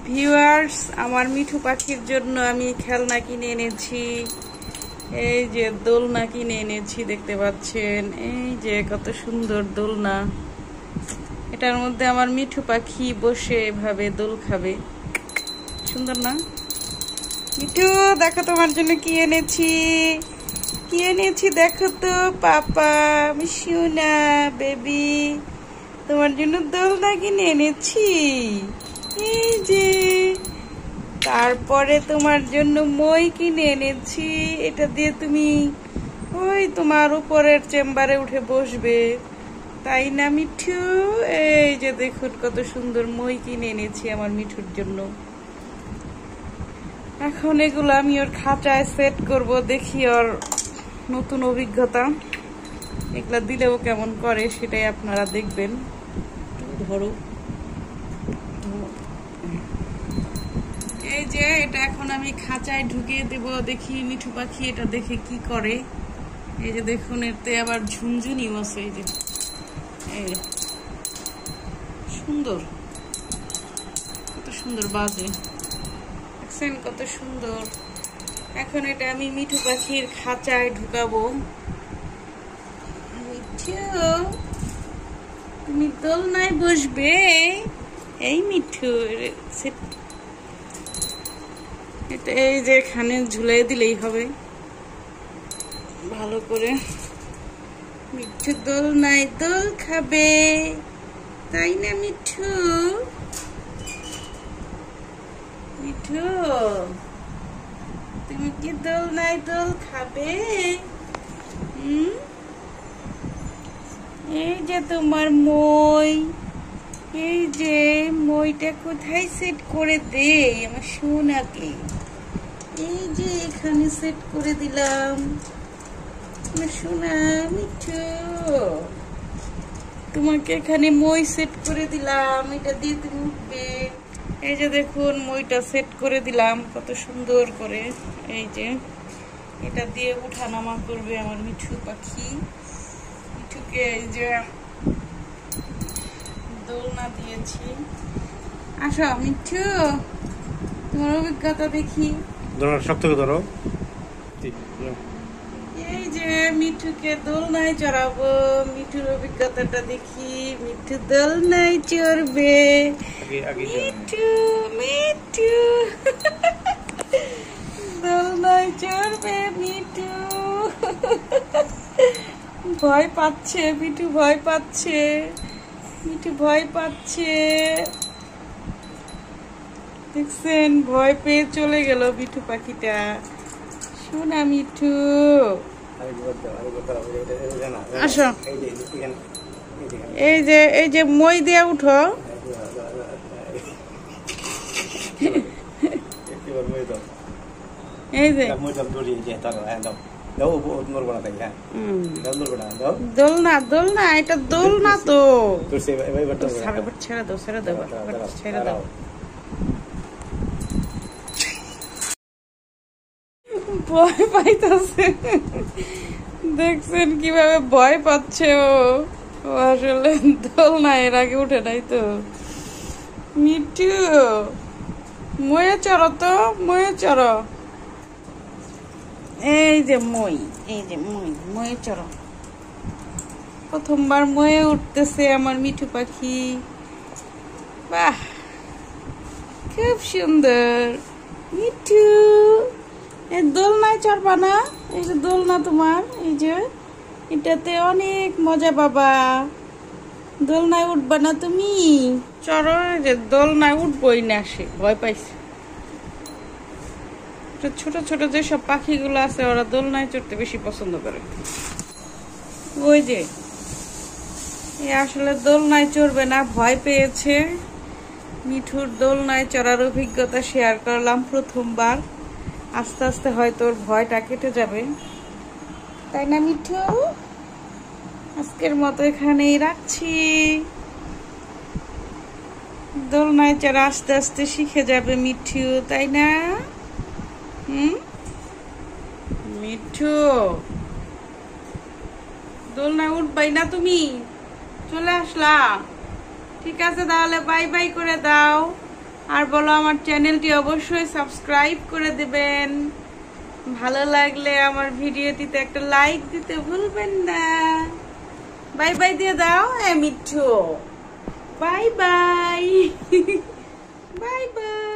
Viewers, আমার মিঠু পাখির জন্য আমি খেলনা কিনে এনেছি। এই যে দোলনা কিনে এনেছি, দেখতে পাচ্ছেন। এই যে কত সুন্দর দোলনা। এটার মধ্যে আমার মিঠু পাখি বসে এভাবে দোল খাবে। সুন্দর না? মিঠু, দেখো তোমার জন্য কি এনেছি। কি এনেছি দেখো তো পাপা, আমি সোনা বেবি, তোমার জন্য দোলনা কিনে এনেছি। এই যে তারপরে তোমার জন্য মই কিনে এনেছি। এটা দিয়ে তুমি ওই তোমার উপরের চেম্বারে উঠে বসবে, তাই না মিঠু? এই যে দেখুন কত সুন্দর মই কিনে এনেছি আমার মিঠুর জন্য। এখন এগুলো আমি ওর খাঁচায় সেট করব, দেখি ওর নতুন অভিজ্ঞতা। এগুলা দিলেও কেমন করে সেটাই আপনারা দেখবেন। ধরো, এই যে এটা এখন আমি খাঁচায় ঢুকিয়ে দেব, দেখি মিঠু পাখি এটা দেখে কি করে। এই যে দেখুন, এতে আবার ঝুনঝুনিও আছে। এই যে সুন্দর, কত সুন্দর বাজে, দেখছেন কত সুন্দর। এখন এটা আমি মিঠু পাখির খাঁচায় ঢুকাবো। মিঠু, তুমি দোলনায় বসবে। এই মিঠু, এটা এই যে এখানে ঝুলাই দিলেই হবে ভালো করে। মিঠু দোলনায় দোল খাবে, তাই না মিঠু? মিঠু, তুমি কি দোলনায় দোল খাবে? এই যে তোমার মই, এই যে মইটা কোথায় সেট করে দে আমার সোনাকে। এই যে এখানে সেট করে দিলাম আমার সোনা মিঠু, তোমাকে এখানে মই সেট করে দিলাম। এটা দিয়ে তুমি উঠবে। এই যে দেখুন, মইটা সেট করে দিলাম কত সুন্দর করে। এই যে এটা দিয়ে উঠানামা করবে আমার মিঠু পাখি। মিঠুকে এই যে দোলনা দিয়েছি। আসো মিঠু, তোমার অভিজ্ঞতা দেখি। শক্ত করে ধরো। এই যে মিঠুকে দোলনায় চড়াবো, মিঠুর অভিজ্ঞতাটা দেখি। মিঠু দোলনায় চড়বে। মিঠু মিঠু দোলনায় চড়বে মিঠু। ভয় পাচ্ছে মিঠু, ভয় পাচ্ছে মিঠু, ভয় পাচ্ছে। দেখছেন, ভয় পেয়ে চলে গেল মিঠু পাখিটা। শোনা মিঠু, আসো। এই যে মই দিয়ে উঠো। এই যে দোলনা, দোলনা, এটা দোলনা তো। ছেড়ে দাও, ছেড়ে দাও, ছেড়ে দাও। ভয় পাইতেছে, দেখছেন কিভাবে ভয় পাচ্ছে ও। আসলে দোলনা এর আগে উঠে নাই তো। মিঠু, ময়ে চড়ো তো, ময়ে চড়ো। এই যে মই, এই যে মই, ময়ে চড়ো। প্রথমবার ময়ে উঠতেছে আমার মিঠু পাখি। বাহ, খুব সুন্দর মিঠু। এই দোলনায় চড়বা না? এই যে দোলনা তোমার, এই যে এটাতে অনেক মজা পাবা। দোলনায় উঠবা না তুমি? চড়ো। যে দোলনায় উঠবই না, সে ভয় পাইছে। ছোট ছোট যেসব পাখিগুলো আছে ওরা দোলনায় চড়তে বেশি পছন্দ করে। ওই যে আসলে দোলনায় চড়বে না, ভয় পেয়েছে। মিঠুর দোলনায় চড়ার অভিজ্ঞতা শেয়ার করলাম প্রথমবার। আস্তে আস্তে হয়তো ওর ভয়টা কেটে যাবে, তাই না মিঠু? আজকের মতো এখানেই রাখছি। দোলনায় চড়া আস্তে আস্তে শিখে যাবে মিঠু, তাই না? মিঠু, দোলনায় উঠবাই না তুমি? চলে আসলা? ঠিক আছে, তাহলে বাই বাই করে দাও। আর আর বলো আমার চ্যানেলটি অবশ্যই সাবস্ক্রাইব করে দেবেন, ভালো লাগলে আমার ভিডিওটিতে একটা লাইক দিতে ভুলবেন না। বাই বাই দিয়ে দাও Mithu, bye bye. Bye bye.